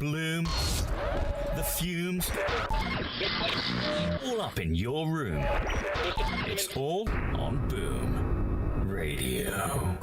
bloom, the fumes, all up in your room. It's all on Boom Radio.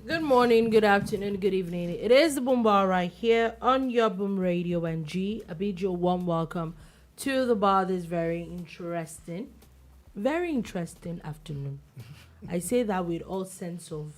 Good morning, good afternoon, good evening. It is the Boom Bar right here on your Boom Radio NG. I bid you a warm welcome to the bar this very interesting afternoon. I say that with all sense of...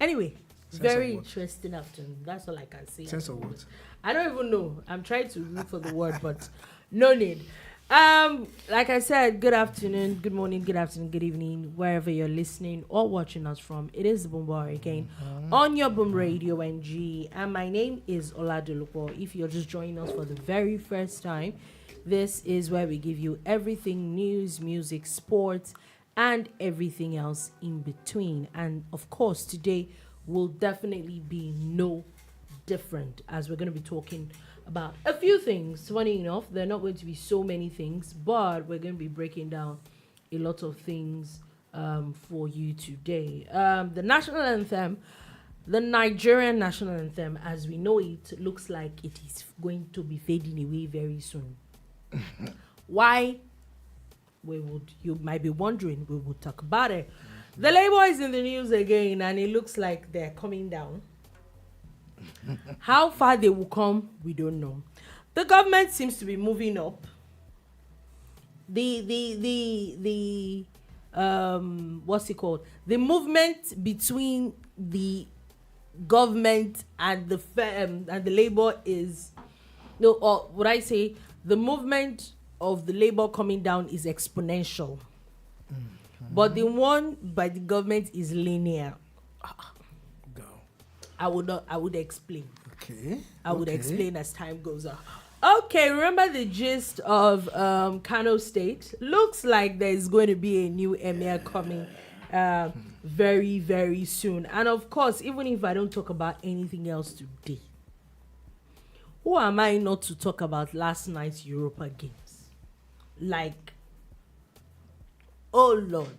Anyway, very interesting afternoon. That's all I can say. Sense of what? I don't even know. I'm trying to look for the word, but no need. Like I said, good afternoon, good morning, good afternoon, good evening, wherever you're listening or watching us from. It is the Boom Bar again on your Boom Radio NG, and my name is Oladolupo. If you're just joining us for the very first time, this is where we give you everything news, music, sports, and everything else in between. And of course, today will definitely be no different, as we're going to be talking about a few things. Funny enough, there are not going to be so many things, but we're going to be breaking down a lot of things for you today. The national anthem, the Nigerian national anthem, as we know it, looks like it is going to be fading away very soon. Why? You might be wondering. We will talk about it. The Labour is in the news again, and it looks like they're coming down. How far they will come, we don't know. The government seems to be moving up. The what's it called? The movement between the government and the Labour is or would I say the movement of the Labour coming down is exponential. But the one by the government is linear. I would explain. Okay. I would explain as time goes on. Okay, remember the gist of Kano State? Looks like there's going to be a new Emir coming very, very soon. And of course, even if I don't talk about anything else today, who am I not to talk about last night's Europa Games? Like, oh Lord.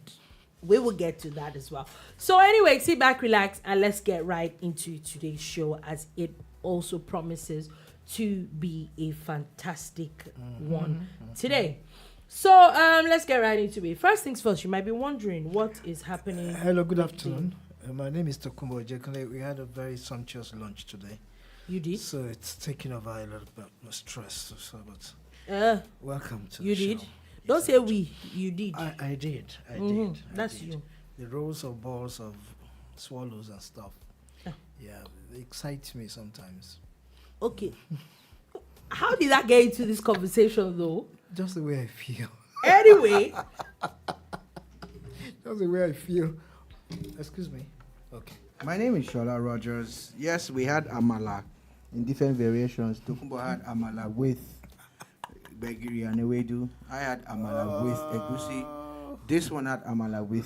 We will get to that as well. So anyway, sit back, relax, and let's get right into today's show, as it also promises to be a fantastic one today. So let's get right into it. First things first, you might be wondering what is happening. Hello, good afternoon. My name is Tokumbo Ojekule. We had a very sumptuous lunch today. You did? So it's taking over a little bit of stress. But welcome to the show. You did? Don't say we. You did. I did. That's you. The rolls of balls of swallows and stuff. Yeah, they excite me sometimes. Okay. How did that get into this conversation, though? Just the way I feel. Anyway. Just the way I feel. Excuse me. Okay. My name is Shola Rogers. Yes, we had amala in different variations. Tokumbo had amala with Begiri and Ewedu. I had amala with egusi. This one had amala with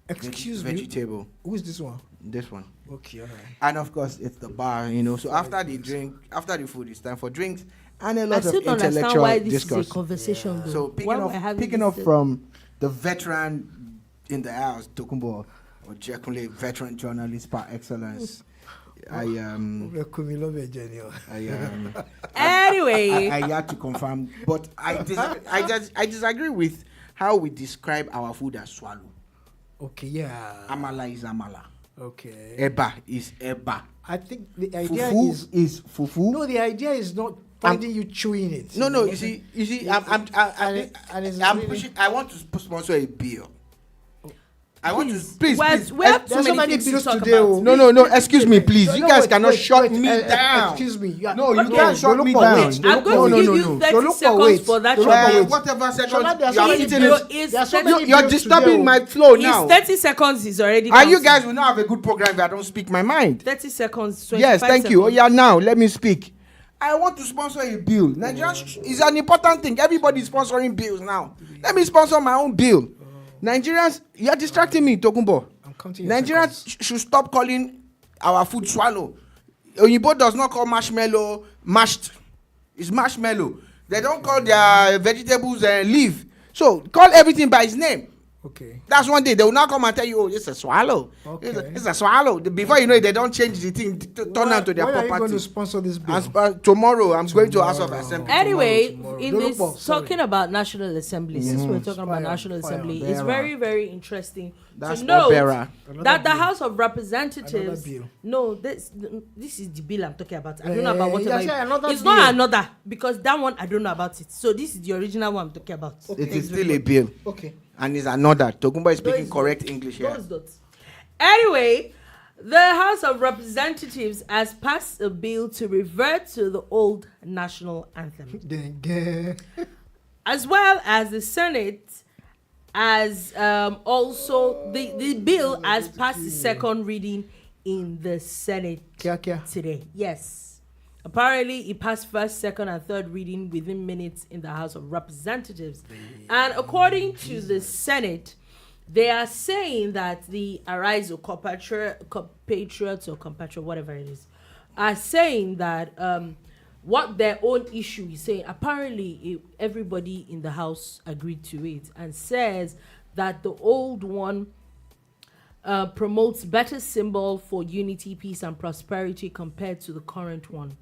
vegetable. Who is this one? This one. Okay, all right. And of course, it's the bar, So after the food, it's time for drinks and a lot of intellectual why this discourse. Is a conversation, though. So picking up from the veteran in the house, Tokumbo Ojekule, veteran journalist par excellence. Anyway, I had to confirm, but I disagree with how we describe our food as swallow. Okay, yeah. Amala is amala. Okay. Eba is eba. I think the idea fufu is fufu. No, the idea is not finding you chewing it. No. You see, I'm pushing. I want to sponsor a beer. I want to please. We have There's too so many many things to bills talk today. about. No. Excuse me, please. You guys wait, cannot wait, shut wait, me down. Excuse me. No, you Okay. can't shut me down. I'm going to give you 30 seconds for that. Whatever seconds there's you so are many eating bills. it. Is There are so 30 many You're bills disturbing today. my flow His now. 30 seconds is already And you counting. guys will not have a good program if I don't speak my mind. 30 seconds. Yes, 25 thank you. Oh, seconds. yeah, now let me speak. I want to sponsor a bill. Nigerians is an important thing. Everybody is sponsoring bills now. Let me sponsor my own bill. Nigerians, you are distracting me, Tokumbo. I'm counting your Nigerians seconds. should stop calling our food swallow. Oyibo does not call marshmallow mashed. It's marshmallow. They don't call their vegetables leaf. So call everything by its name. Okay. That's one day they will not come and tell you, oh, it's a swallow. Okay. It's a swallow. Before you know it, they don't change the thing, turn out to their when are you going property. to sponsor this bill? Tomorrow, I'm going to House of Assembly. Anyway, Tomorrow. in No, this no, sorry. talking about National Assembly, since we're talking about Fire, National fire. Assembly, it's Bearer. very, very interesting That's to know Bearer. that the bill. House of Representatives. Another bill. No, this is the bill I'm talking about. I don't know about whatever. yeah, another It's not bill. another because that one I don't know about it. So this is the original one I'm talking about. It is still a bill. Okay. And it's another. Tokumbo is speaking Those- correct English here. Those dots. Anyway, the House of Representatives has passed a bill to revert to the old national anthem, Then again. as well as the Senate as also the bill has passed the second reading in the Senate Kia. today. Yes. Apparently, it passed first, second, and third reading within minutes in the House of Representatives. And according to the Senate, they are saying that the Arise or compatriots or compatriot, whatever it is, are saying that what their own issue is saying, apparently everybody in the House agreed to it and says that the old one promotes better symbol for unity, peace, and prosperity compared to the current one.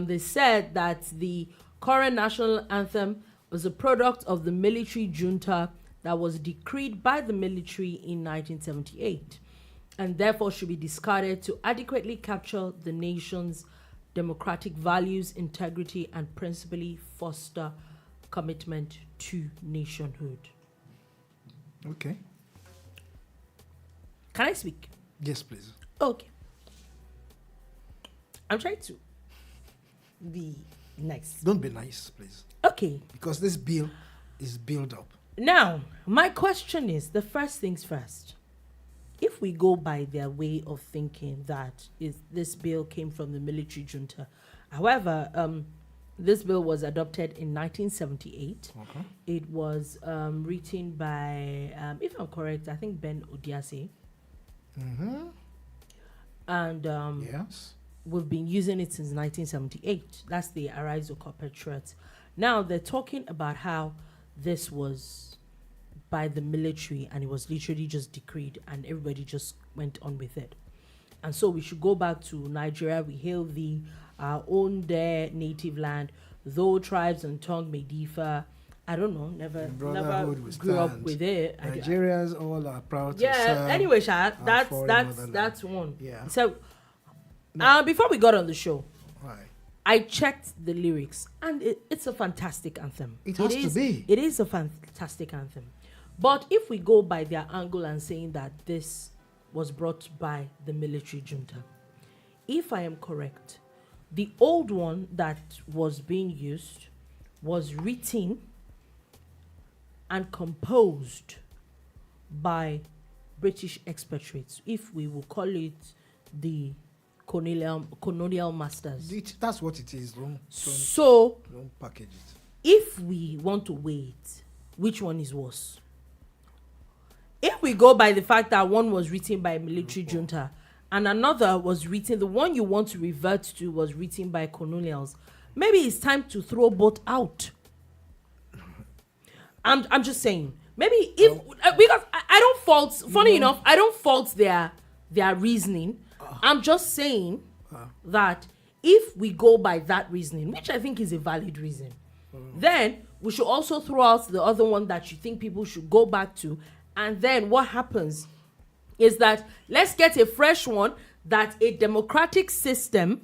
They said that the current national anthem was a product of the military junta that was decreed by the military in 1978 and therefore should be discarded to adequately capture the nation's democratic values, integrity, and principally foster commitment to nationhood. Okay. Can I speak? Yes, please. Okay. I'm trying to be nice. Don't be nice, please. Okay. Because this bill is built up. Now, my question is, the first things first. If we go by their way of thinking that this bill came from the military junta, however, this bill was adopted in 1978. It was written by, if I'm correct, I think Ben Odiase. And Yes. we've been using it since 1978. That's the Arise of Compatriots. Now they're talking about how this was by the military and it was literally just decreed and everybody just went on with it. And so we should go back to Nigeria. We hail thee, our own their native land, though tribes and tongue may differ. I don't know, never Brotherhood we grew up stand. with it. Nigerians all are proud to Yeah, serve anyway, Sha, our foreign motherland. that's one. Yeah. So before we got on the show, Right. I checked the lyrics and it's a fantastic anthem. It has to be. It is a fantastic anthem. But if we go by their angle and saying that this was brought by the military junta, if I am correct, the old one that was being used was written and composed by British expatriates, if we will call it the colonial masters. That's what it is. So, Don't package it. if we want to weigh it, which one is worse? If we go by the fact that one was written by a military junta and another was written, the one you want to revert to was written by colonials, maybe it's time to throw both out. I'm just saying. Maybe if because I don't fault. Funny enough, I don't fault their reasoning. I'm just saying that if we go by that reasoning, which I think is a valid reason, then we should also throw out the other one that you think people should go back to. And then what happens is that let's get a fresh one that a democratic system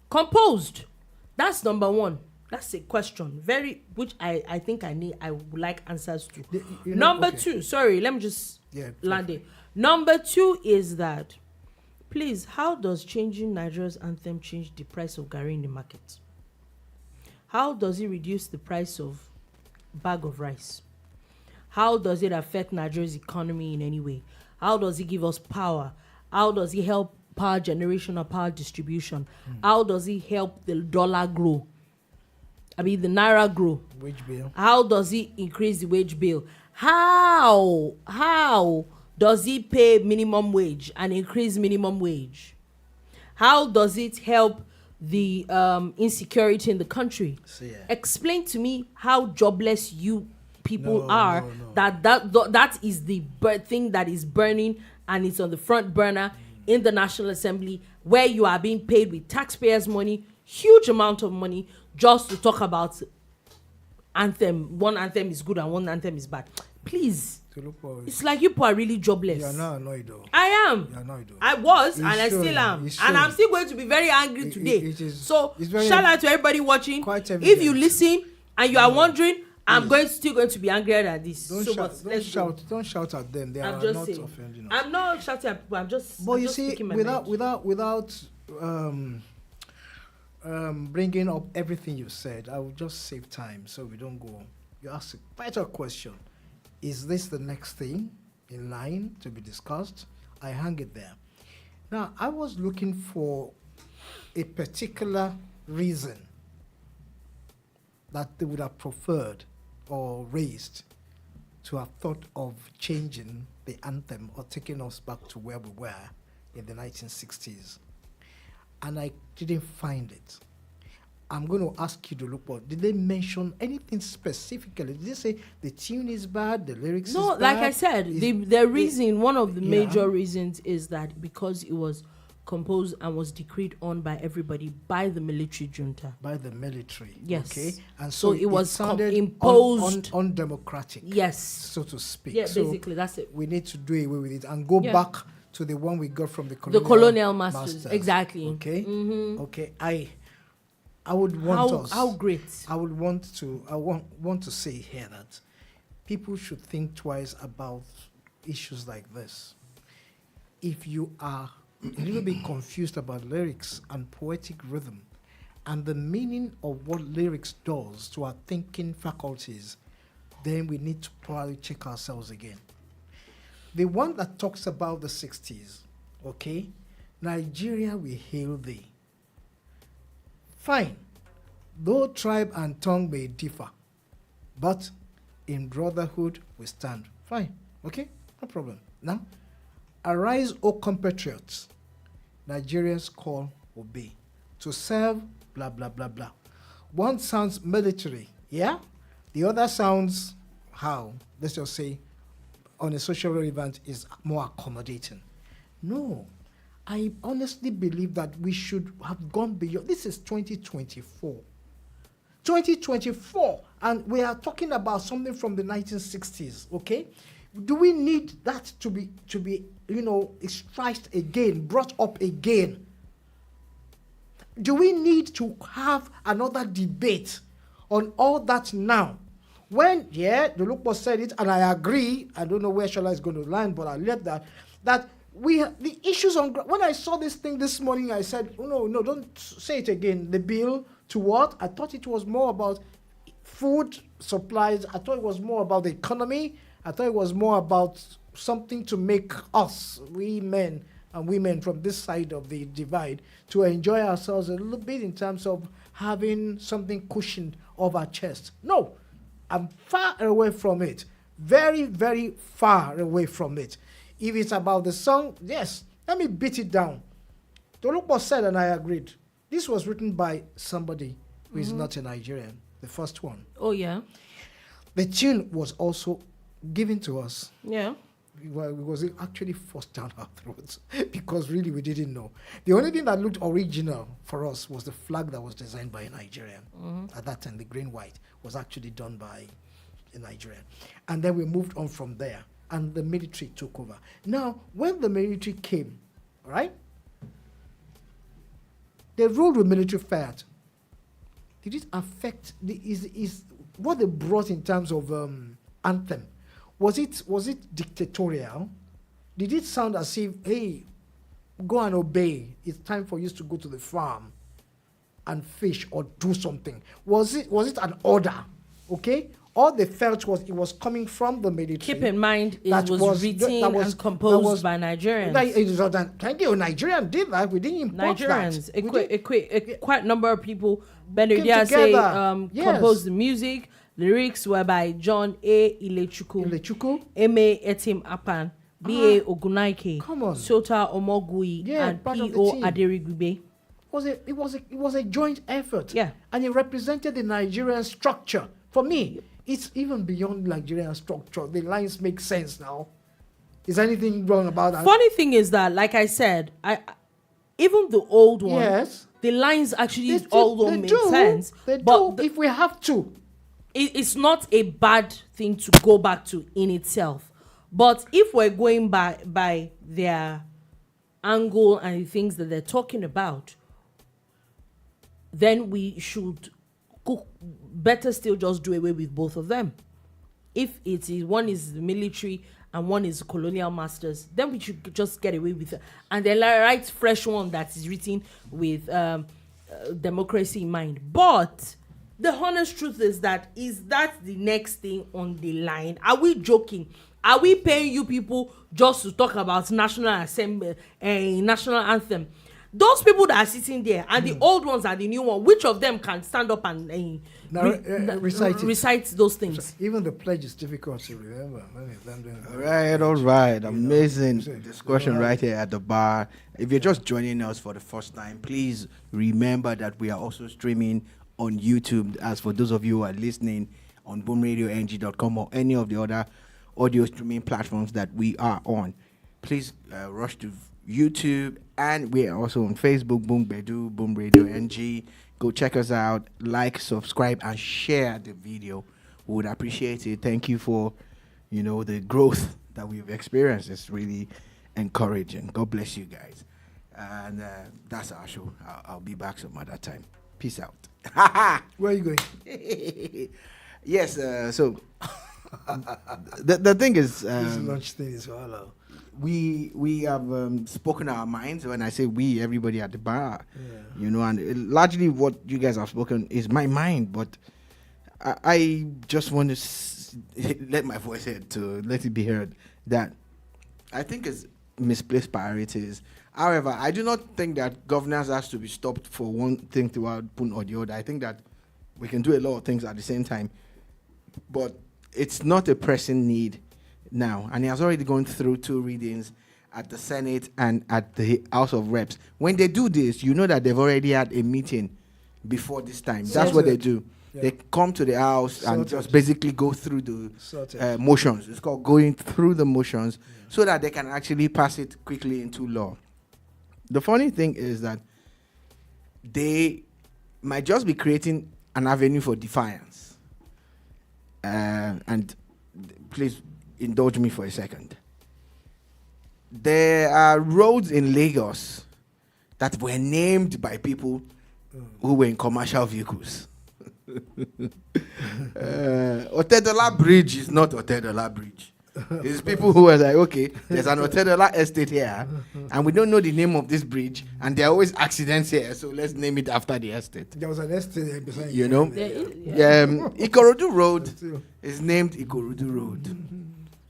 composed. That's number one. That's a question. Which I think I would like answers to. Number two, sorry, let me just landing. Number 2 is that, please, how does changing Nigeria's anthem change the price of garri in the market? How does it reduce the price of bag of rice? How does it affect Nigeria's economy in any way? How does it give us power? How does it help power generation or power distribution? How does it help the dollar grow? I mean, the naira grow. Wage bill. How does it increase the wage bill? How does it pay minimum wage and increase minimum wage? How does it help the insecurity in the country? So, yeah. Explain to me how jobless you people No, are. no. That is the thing that is burning, and it's on the front burner in the National Assembly, where you are being paid with taxpayers' money, huge amount of money, just to talk about anthem. One anthem is good and one anthem is bad. Please, it's like you people are really jobless. You are not annoyed though. I am. You are annoyed though. I was, It's and I showing, still am, it's and I'm showing. still going to be very angry today. it is- So it's very shout out to everybody watching. quite If you evident. listen and you are wondering, I'm still going to be angrier than this. Don't So, shout, but don't let's go. shout, don't shout at them. They I'm are just not saying. offending us. I'm not shouting at people. I'm just. But I'm you just see, speaking my without mind. bringing up everything you said, I will just save time so we don't go. You ask a better question: is this the next thing in line to be discussed? I hang it there. Now, I was looking for a particular reason that they would have preferred or raised to have thought of changing the anthem or taking us back to where we were in the 1960s. And I didn't find it. I'm going to ask you to look for, did they mention anything specifically? Did they say the tune is bad, the lyrics No, is bad? like I said, the reason, one of the Yeah. major reasons is that because it was composed and was decreed on by everybody by the military junta. By the military. Yes. Okay. And So it was sounded imposed. undemocratic. Yes. So to speak. Yeah, So basically, that's it. we need to do away with it and go Yeah. back to the one we got from the The colonial masters. Exactly. Okay. Mm-hmm. Okay. I would want us. How great. I would want to. I want to say here that people should think twice about issues like this. If you are a little bit confused about lyrics and poetic rhythm, and the meaning of what lyrics does to our thinking faculties, then we need to probably check ourselves again. The one that talks about the 60s, okay? Nigeria, we hail thee. Fine. Though tribe and tongue may differ, but in brotherhood we stand. Fine. Okay? No problem. Now, arise, O compatriots. Nigerians call, obey. To serve, blah, blah, blah, blah. One sounds military, yeah? The other sounds, how? Let's just say, on a social relevant is more accommodating. No. I honestly believe that we should have gone beyond. This is 2024. 2024, and we are talking about something from the 1960s, okay? Do we need that to be stressed again, brought up again? Do we need to have another debate on all that now? When, the Lukpo said it, and I agree, I don't know where Shola is going to land, but I left that the issues on, when I saw this thing this morning, I said, oh, no, don't say it again. The bill to what? I thought it was more about food supplies. I thought it was more about the economy. I thought it was more about something to make us, we men and women from this side of the divide, to enjoy ourselves a little bit in terms of having something cushioned off our chest. No, I'm far away from it. Very, very far away from it. If it's about the song, yes, let me beat it down. Tolupo said, and I agreed, this was written by somebody who is not a Nigerian, the first one. Oh, yeah. The tune was also given to us. Yeah. Well, it was actually forced down our throats because really we didn't know. The only thing that looked original for us was the flag that was designed by a Nigerian. At that time, the green white was actually done by a Nigerian. And then we moved on from there, and the military took over. Now, when the military came, all right, they ruled with military fiat. Did it affect is what they brought in terms of anthem? Was it dictatorial? Did it sound as if, hey, go and obey? It's time for you to go to the farm and fish or do something. Was it an order? Okay? All they felt was it was coming from the military. Keep in mind, it was written and composed by Nigerians. Thank you. Nigerians did that. We didn't import Nigerians. that. Quite number of people. Came Composed the music. Lyrics were by John A. Ilechukwu, M.A. Etim Apan, B.A. Ogunaike, Sota Omogui, and P.O. Aderigube. It was a joint effort. Yeah. And it represented the Nigerian structure. For me, it's even beyond Nigerian structure. The lines make sense now. Is anything wrong about that? Funny thing is that, like I said, even the old one, yes, the lines actually all don't make sense. They do, if we have to. It's not a bad thing to go back to in itself. But if we're going by their angle and the things that they're talking about, then we should better still just do away with both of them. If it is one is the military and one is colonial masters, then we should just get away with it. And then write fresh one that is written with democracy in mind. But the honest truth is that the next thing on the line? Are we joking? Are we paying you people just to talk about National Assembly, National Anthem? Those people that are sitting there and the old ones and the new one, which of them can stand up and recite those things? Even the pledge is difficult to remember. All right. Amazing discussion right here at the bar. If you're just joining us for the first time, please remember that we are also streaming on YouTube. As for those of you who are listening on boomradiong.com or any of the other audio streaming platforms that we are on, please rush to YouTube, and we are also on Facebook, Boom Bedu, Boom Radio NG. Go check us out, like, subscribe, and share the video. We would appreciate it. Thank you for, the growth that we've experienced. It's really encouraging. God bless you guys. And that's our show. I'll be back some other time. Peace out. Where are you going? Yes, so the thing is, this lunch thing is all we have spoken our minds. When I say we, everybody at the bar, and largely what you guys have spoken is my mind. But I just want to let my voice heard, to let it be heard, that I think it's misplaced priorities. However, I do not think that governance has to be stopped for one thing to happen or the other. I think that we can do a lot of things at the same time, but it's not a pressing need now. And it has already gone through 2 readings at the Senate and at the House of Reps. When they do this, you know that they've already had a meeting before this time. That's what they do. Yeah. They come to the House and just basically go through the motions. It's called going through the motions so that they can actually pass it quickly into law. The funny thing is that they might just be creating an avenue for defiance. And please indulge me for a second. There are roads in Lagos that were named by people who were in commercial vehicles. Otedola Bridge is not Otedola Bridge. It's people who are like, okay, there's an Otedola estate here, and we don't know the name of this bridge, and there are always accidents here, so let's name it after the estate. There was an estate beside Ikorodu Road is named Ikorodu Road.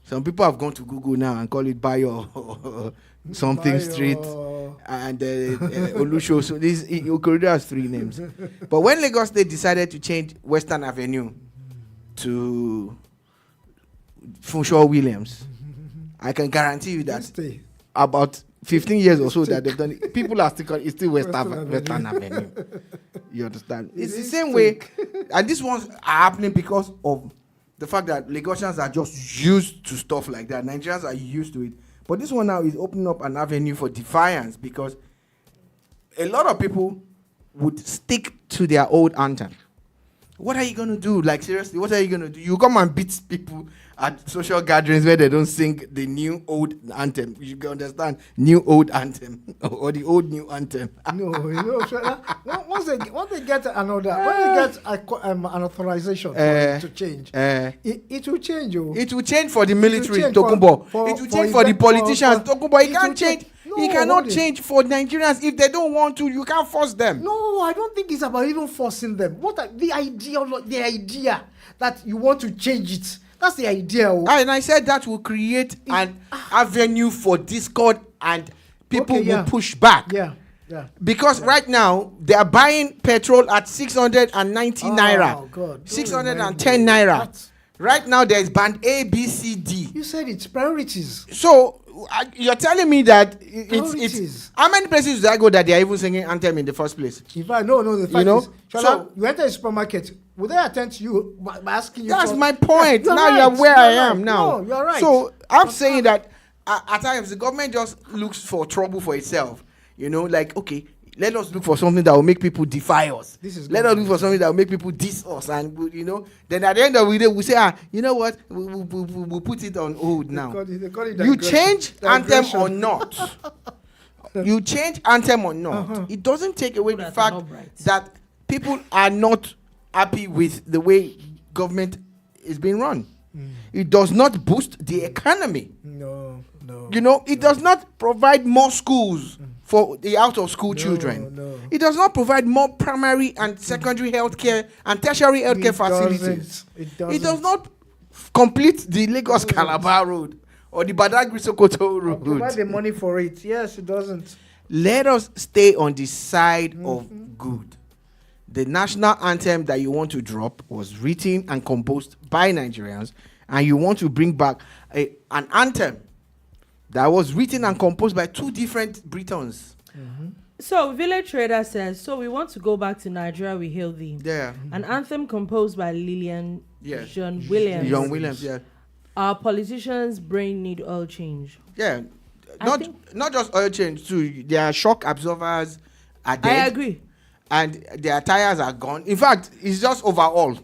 Some people have gone to Google now and call it Bayo something Street and Olusho. So this Ikorodu has 3 names. But when Lagos State decided to change Western Avenue to Funshaw Williams, I can guarantee you that about 15 years or so that they've done it, people are still Western Avenue. You understand? It's the same way, and these ones are happening because of the fact that Lagosians are just used to stuff like that. Nigerians are used to it. But this one now is opening up an avenue for defiance, because a lot of people would stick to their old anthem. What are you going to do? Like, seriously, what are you going to do? You come and beat people at social gatherings where they don't sing the new old anthem. You can understand new old anthem or the old new anthem. No, once they get an authorization to change, it will change. It will change for the military, change Tokunbo. for It will change for the politicians, Tokunbo. He can't change. No, He cannot change for Nigerians if they don't want to. You can't force them. No, I don't think it's about even forcing them. The idea that you want to change it. That's the idea. And I said that will create an avenue for discord and people will push back. Yeah. Because right now they are buying petrol at 690 naira. Oh God. 610 naira. Right now there is band A, B, C, D. You said it's priorities. So you're telling me that it's how many places did I go that they are even singing anthem in the first place? In fact, no. The fact is, Shola, so you enter a supermarket. Will they attend to you by asking you? That's my point. Yeah, now right. you're where I am now. No, you're right. So I'm saying that at times the government just looks for trouble for itself. Like, okay, let us look for something that will make people defy us. Let us look for something that will make people diss us. And, then at the end of the day, we say, you know what? We'll put it on hold now. They call it You change anthem or not. You change anthem or not. It doesn't take away the fact that people are not happy with the way government is being run. It does not boost the economy. No. It does not provide more schools for the out-of-school children. No. It does not provide more primary and secondary healthcare and tertiary healthcare facilities. It does not complete the Lagos-Calabar road or the Badagry-Sokoto road. Provide the money for it. Yes, it doesn't. Let us stay on the side of good. The national anthem that you want to drop was written and composed by Nigerians, and you want to bring back an anthem that was written and composed by two different Britons. So Village Trader says, so we want to go back to Nigeria, we hail thee. Yeah. An anthem composed by Lillian John Williams. Williams. John Williams, yeah. Our politicians' brain need oil change. Yeah. Not just oil change too. Their shock absorbers are dead. I agree. And their tires are gone. In fact, it's just overhaul.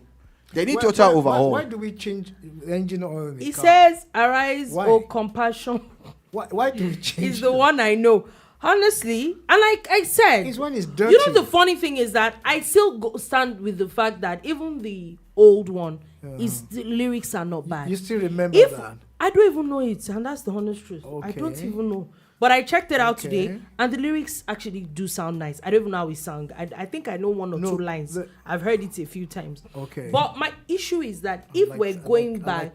They need total overhaul. Why do we change the engine oil in the car? Says, arise, O compassion. Why do we change It's the one I know. Honestly, and like I said, it's when it's dirty. The funny thing is that I still stand with the fact that even the old one, the lyrics are not bad. You still remember that? I don't even know it, and that's the honest truth. I don't even know. But I checked it out today, and the lyrics actually do sound nice. I don't even know how it sounds. I think I know one or two lines. I've heard it a few times. Okay. But my issue is that if we're going by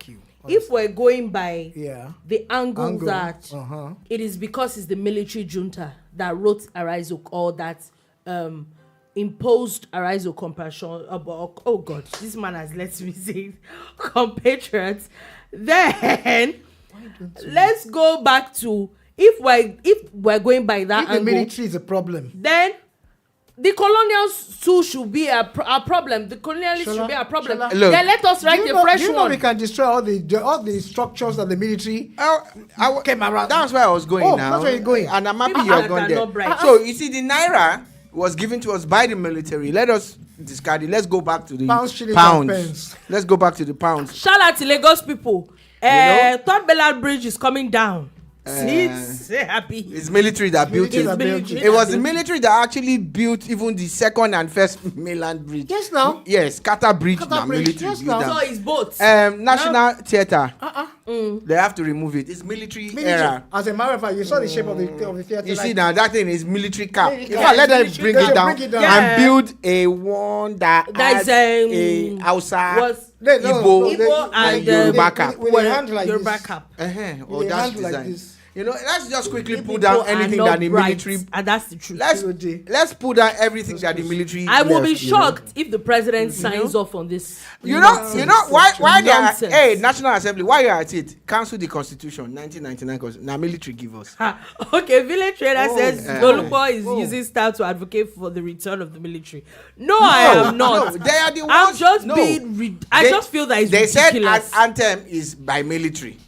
the angle that it is because it's the military junta that wrote Arise or that imposed Arise or compassion about, oh God, this man has let me say compatriots, then let's go back to if we're going by that angle, the military is a problem, then the colonials too should be a problem. The colonialists should be a problem. Look, then let us write the fresh one. We can destroy all the structures that the military came around. That's where I was going now. That's where you're going. And I'm happy you're going there. So you see, the naira was given to us by the military. Let us discard it. Let's go back to the pounds. Let's go back to the pounds. Shout out to Lagos people. Third Bellad Bridge is coming down. Say happy. It's military that built it. It was the military that actually built even the second and first mainland bridge. Yes, now. Yes, Qatar Bridge. Military yes, built now. So it's both. National Theatre. They have to remove it. It's military era. As a matter of fact, you saw the shape of the theatre. You see now, that thing is military cap. In fact, let them bring it down and build a one that has a Hausa, Igbo and Yoruba cap. With a hand like Yoruba this. cap. Or that design. Let's just quickly put down anything that the military. And that's the truth. Let's put down everything that the military. I will be shocked if the president signs off on this. You know why they are? Hey, National Assembly, why you are at it? Cancel the Constitution, 1999. Now military give us. Okay, Village Trader says Dolupo is using style to advocate for the return of the military. No, I am not. No, they are the ones. I'm just being. I just feel that it's they ridiculous. said Anthem is by military.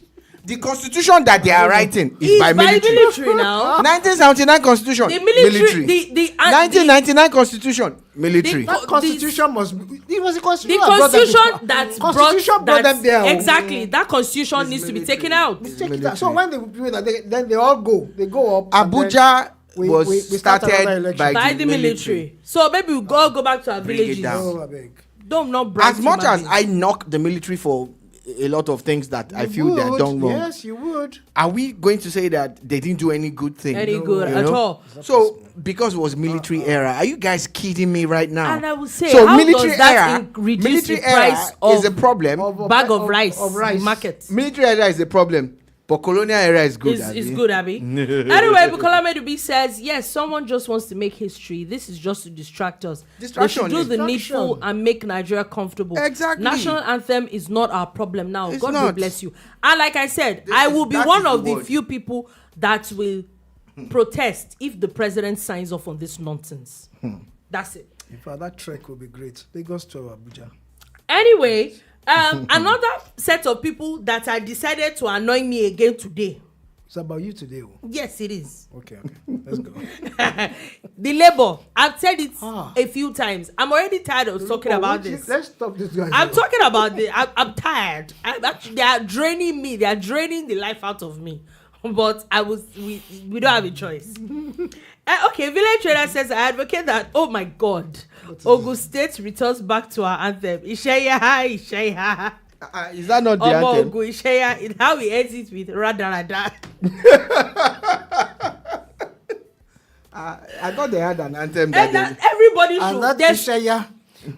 The constitution that they are writing is It's by military. now. 1979 constitution, The military, the 1999 constitution, military. The- That constitution must be. It was the constitution. The constitution that Constitution brought them there. Exactly, that constitution needs to be taken out. Check it out. So when they do that, then they all go. They go up. and then Abuja we start another started election. by By the military. So maybe we go back to our Bring it villages. down. Oh, I beg. Don't not brag As much human as beings. I knock the military for a lot of things that I You feel they're would, done wrong, Yes, you would. are we going to say that they didn't do any good thing? Any good You at know? all. So because it was military era, are you guys kidding me right now? And I would say, so how military does that era, reduce military the price era is of a problem. bag of rice, Of rice. in market? Military era is a problem, but colonial era is good. Is Abi. good, Abby. Anyway, Bukola Medubi says, yes, someone just wants to make history. This is just to distract us. Distraction, They should do the distraction. needful and make Nigeria comfortable. Exactly. National anthem is not our problem now. It's God will not. bless you. And like I said, I will be that one is of the the word. few people that will protest if the president signs off on this nonsense. That's it. In fact, that trek will be great. Lagos to Abuja. Anyway, another set of people that I decided to annoy me again today. It's about you today. Oh. Yes, it is. Okay. Let's go. The labor. I've said it Ah. a few times. I'm already tired of talking about this. Let's stop this guy. I'm talking about this. I'm tired. They are draining me. They are draining the life out of me. But we don't have a choice. Okay, Village Trader says, I advocate that, oh my God, Ogun State returns back to our anthem. Isheya, Isheya. Is that not the Omo anthem? Ogun, Isheya. How we ends it with Rada Rada. I thought they had an anthem And that everybody And should. that there's- Ishaya.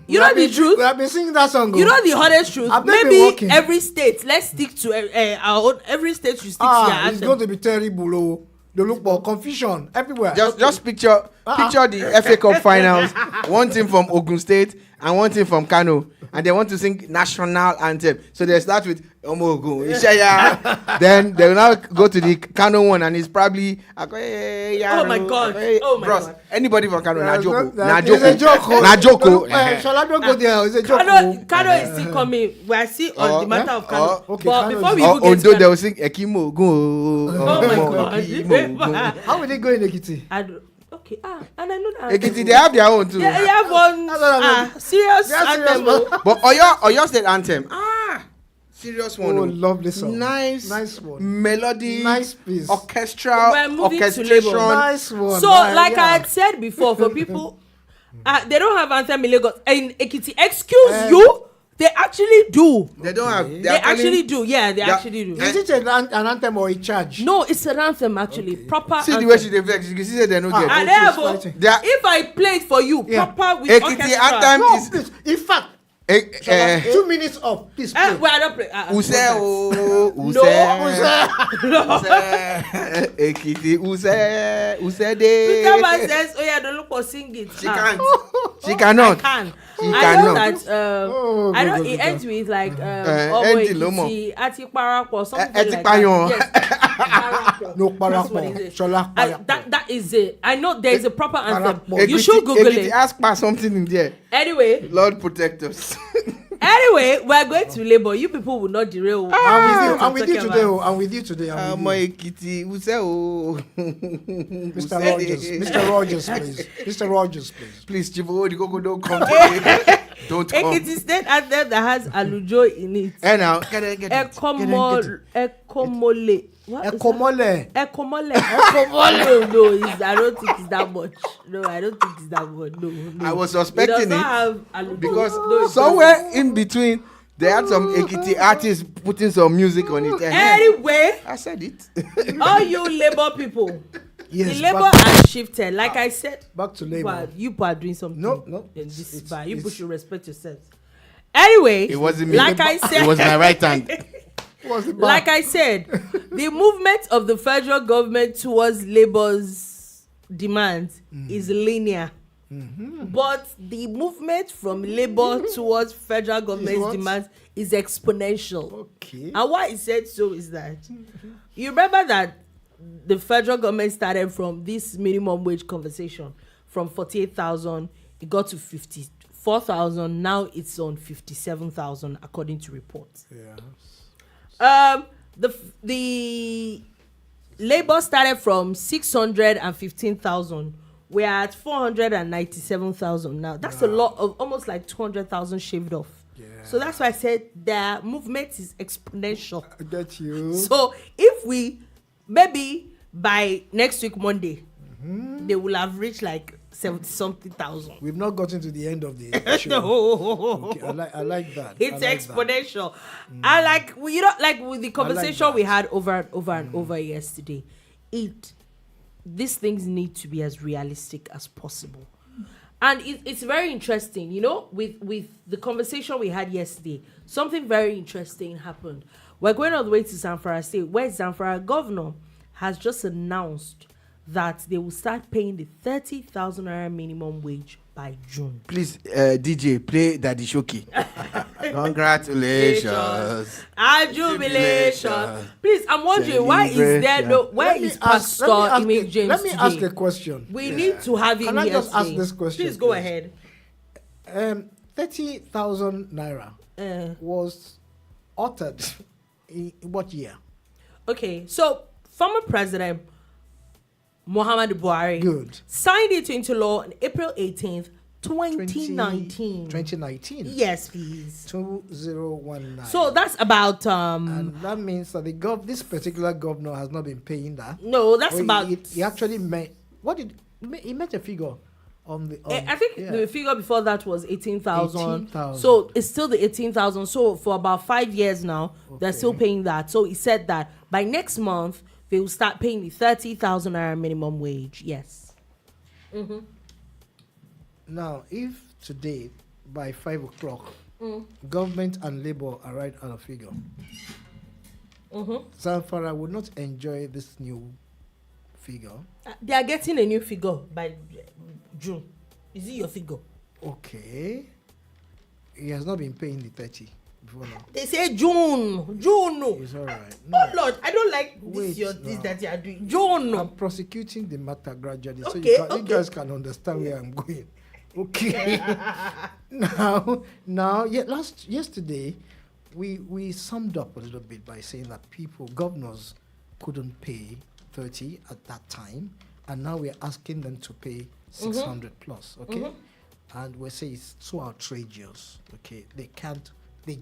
You know the truth? We have been singing that song. You know the honest truth. I've not been Maybe working. every state, let's stick to our own. Every state should stick to their it's anthem. going to be terrible. Oh. They look for confusion everywhere. Just picture the FA Cup finals. One team from Ogun State and one team from Kano, and they want to sing national anthem. So they start with Omo Ogun, Ishaya. Then they will now go to the Kano one, and it's probably Oh my God. Oh my Bros, God. anybody from Kano, na joko, na It's a joke. joko, na joko. Shall I don't go there? It's a joke. Kano is still coming. We are still on the matter of Kano. okay, But Kano before is- we even get Although to they Kano, will sing Ekimo Ogun. oh my God. How will they go in Ekiti? Okay, and I know that. Ekiti, they have their own too. Yeah, you have one That's what I'm serious Yeah, serious anthem. one. oh. But Oyo State anthem. Serious one. Oh, oh. lovely song. Nice one. melody. Nice piece. Orchestral. We're moving to orchestration. labor. Nice one. So, Nice, like yeah. I had said before, for people, they don't have anthem in Lagos. In Ekiti, excuse you, they actually do. They don't have. They actually do. Yeah, they Yeah. actually do. Is it an anthem or a charge? No, it's an anthem actually. Proper See the anthem. way she dey vex. You can see that they no get. And Okay, it's therefore, fighting. They are- if I play it for you, Yeah. proper with Ekiti orchestra. anthem No, is please. In fact, eh, 2 minutes off. Please play. Well, I don't play. Use o Use No. Ekiti Use Peter de. says, "Oh yeah, don't look for sing it." She can't. She cannot. I can. She I know cannot. that. Oh, I know go, it go, ends with like Endi Lomo. Ekiti, Ati Parapọ̀, something Eti like Payon. that. Yes, Parapọ̀. No, That's what Parapọ̀. it is. Shola Parapọ̀. That is it. I know there is a proper anthem. Parapọ̀. You should Google Ekiti it. ask for something in there. Anyway, Lord protect us. we're going to labor. You people will not derail. I'm with you today. Oh, I'm with you today. I'm Ọmọ with Ekiti Use o. you. Mr. Rogers. Mr. Rogers, please. Mr. Rogers, please. Please, Chivo, the Gogo don't come today. Don't come. Ekiti state anthem that has alujo in it. And now, get it. Ekomole. What is that? Ekomole. Ekomole. Ekomole. No, I don't think it's that much. No, I don't think it's that much. No. I was It suspecting does not it have alujo. because No, it somewhere in between, they had some Ekiti artists putting some music on it. doesn't. Anyway, I said it. all you labor people, Yes. the labor back, has shifted. Like I said, back to labor. but you people are doing something. No. In this It's- bar. You people it's- should respect yourselves. Anyway, It wasn't me. like I said, It was my right hand. What's the back? like I said, the movement of the federal government towards labor's demands is linear. But the movement from labor towards federal government's what? demands is exponential. Okay. And why I said so is that you remember that the federal government started from this minimum wage conversation from 48,000, it got to 54,000. Now it's on 57,000 according to reports. Yeah. the labor started from 615,000. We're at 497,000 now. That's a lot of almost like 200,000 shaved off. Yeah. So that's why I said the movement is exponential. I get you. So if we maybe by next week Monday, they will have reached like 70-something thousand. We've not gotten to the end of the show. No. Okay, I like that. It's I like exponential. I like like with the conversation that. we had over and over yesterday. These things need to be as realistic as possible. And it's very interesting, with the conversation we had yesterday, something very interesting happened. We're going all the way to Zamfara State, where Zamfara governor has just announced that they will start paying the 30,000 naira minimum wage by June. Please, DJ, play Daddy Shoki. Congratulations. Jubilation. Please, I'm wondering why is there where is Pastor Image James Let me today? ask a question. We need to have him Can I here just ask today. this question? Please go ahead. 30,000 naira was uttered in what year? Okay, so former president Muhammadu Buhari signed it into law on April 18th, 2019. 2019? Yes, please. 2019. So that's about and that means that this particular governor has not been paying that. No, that's about he actually met he met a figure on the I think the figure before that was 18,000. 18,000. So it's still the 18,000. So for about 5 years now, they're still paying that. So he said that by next month they will start paying the 30,000 naira minimum wage. Yes. Mm-hmm. Now, if today by 5 o'clock, government and labor arrive at a figure, Zamfara would not enjoy this new figure. They are getting a new figure by June. Is it your figure? Okay. He has not been paying the 30 before now. They say June. June. It's all right. Oh Lord, I don't like Wait, this that you are doing. June. I'm prosecuting the matter gradually, so Okay, you guys can understand where I'm going. Okay. Yesterday, we summed up a little bit by saying that governors couldn't pay 30 at that time, and now we're asking them to pay 600 plus. Okay. And we say it's so outrageous. Okay, they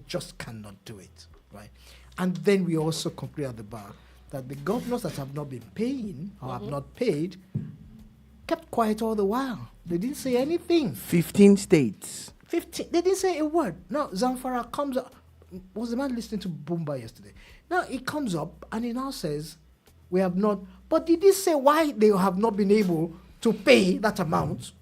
just cannot do it, right? And then we also conclude at the bar that the governors that have not been paying or have not paid kept quiet all the while. They didn't say anything. 15 states. 15. They didn't say a word. Now Zamfara comes up. Was the man listening to Boomba yesterday? Now he comes up and he now says, "We have not." But did he say why they have not been able to pay that amount?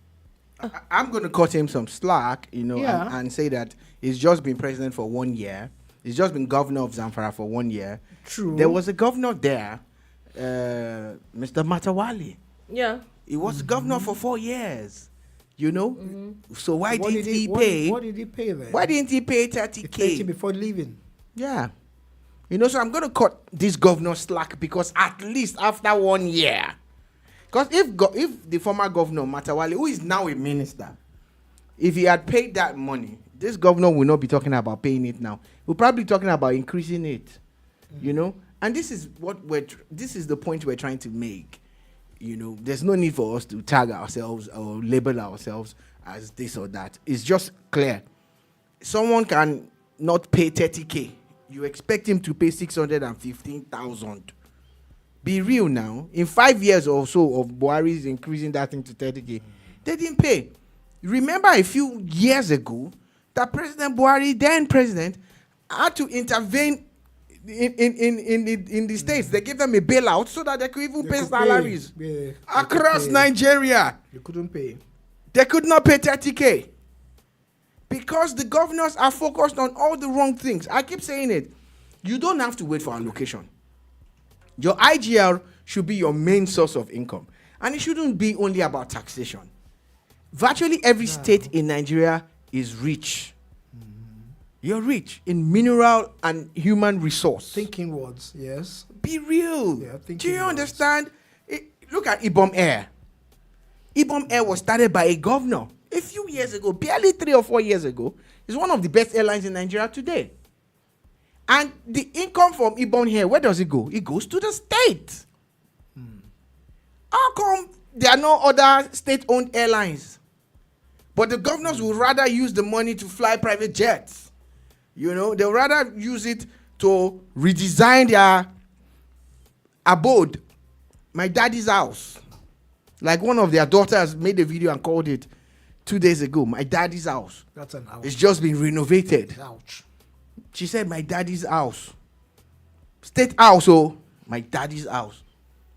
I'm going to cut him some slack, and say that he's just been president for 1 year. He's just been governor of Zamfara for 1 year. True. There was a governor there, Mr. Matawali. Yeah. He was governor for 4 years. So why What didn't he pay? What did he pay then? Why didn't he pay 30K? 30 before leaving. Yeah. So I'm going to cut this governor slack because at least after 1 year. Because if the former governor, Matawali, who is now a minister, if he had paid that money, this governor will not be talking about paying it now. We're probably talking about increasing it, And this is this is the point we're trying to make. There's no need for us to tag ourselves or label ourselves as this or that. It's just clear. Someone can not pay 30K. You expect him to pay 615,000. Be real now. In 5 years or so of Buhari's increasing that thing to 30K, they didn't pay. Remember a few years ago that President Buhari, then president, had to intervene in the states. They gave them a bailout so that they could even pay salaries across Nigeria. They couldn't pay. They could not pay 30K because the governors are focused on all the wrong things. I keep saying it. You don't have to wait for allocation. Your IGR should be your main source of income, and it shouldn't be only about taxation. Virtually every state in Nigeria is rich. You're rich in mineral and human resource. Thinking words, yes. Be real. Yeah, do you understand? Look at Ibom Air. Ibom Air was started by a governor a few years ago, barely 3 or 4 years ago. It's one of the best airlines in Nigeria today. And the income from Ibon here, where does it go? It goes to the state. How come there are no other state-owned airlines? But the governors would rather use the money to fly private jets. You know, they'll rather use it to redesign their abode. My daddy's house. Like one of their daughters made a video and called it 2 days ago. My daddy's house. That's an ouch. It's just been renovated. Ouch. She said, my daddy's house. State house, oh. My daddy's house.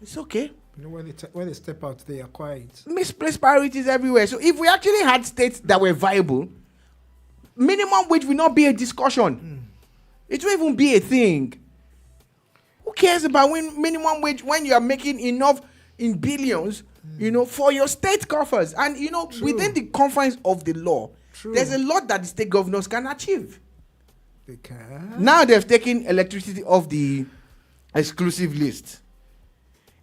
It's okay. You know, when they step out, they are quiet. Misplaced priorities everywhere. So if we actually had states that were viable, minimum wage will not be a discussion. It won't even be a thing. Who cares about when minimum wage when you are making enough in billions, you know, for your state coffers? And you know, within the confines of the law, there's a lot that the state governors can achieve. They can. Now they've taken electricity off the exclusive list.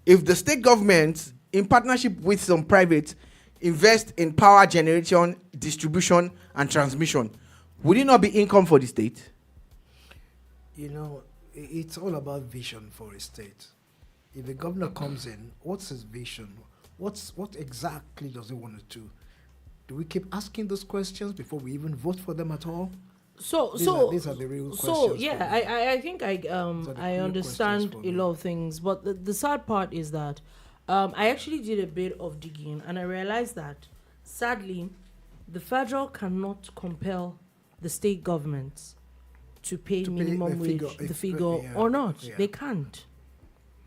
If the state government, in partnership with some private, invest in power generation, distribution, and transmission, would it not be income for the state? You know, it's all about vision for a state. If the governor comes in, what's his vision? What exactly does he want to do? Do we keep asking those questions before we even vote for them at all? These are the real questions. So yeah, for me. I think I real understand questions for a me. lot of things, but the sad part is that I actually did a bit of digging and I realized that sadly the federal cannot compel the state governments to pay minimum wage, the figure or not. Yeah. They can't.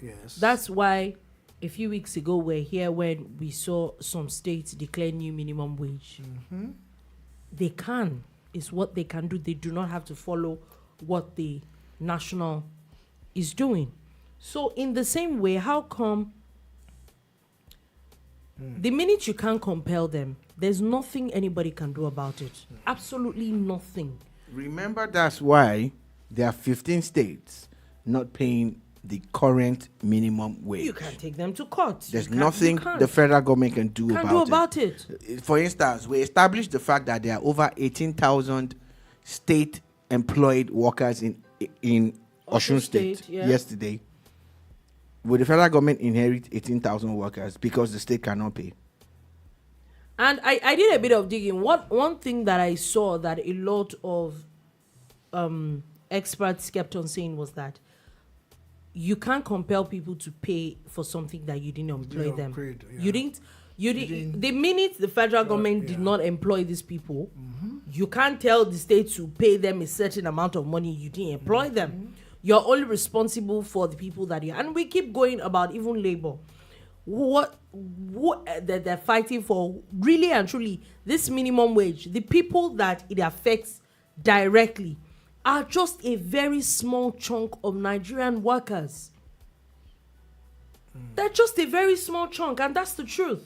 Yes. That's why a few weeks ago we're here when we saw some states declare new minimum wage. They can. Is what they can do. They do not have to follow what the national is doing. So in the same way, how come the minute you can't compel them, there's nothing anybody can do about it? Absolutely nothing. Remember, that's why there are 15 states not paying the current minimum wage. You can't take them to court. There's nothing the federal government can do about it. For instance, we established the fact that there are over 18,000 state-employed workers in Osun State yesterday. Will the federal government inherit 18,000 workers because the state cannot pay? And I did a bit of digging. One thing that I saw that a lot of experts kept on saying was that you can't compel people to pay for something that you didn't employ them. You didn't. The minute the federal government did not employ these people, you can't tell the state to pay them a certain amount of money. You didn't employ them. You're only responsible for the people that you. And we keep going about even labor. What that they're fighting for, really and truly, this minimum wage. The people that it affects directly are just a very small chunk of Nigerian workers. They're just a very small chunk, and that's the truth.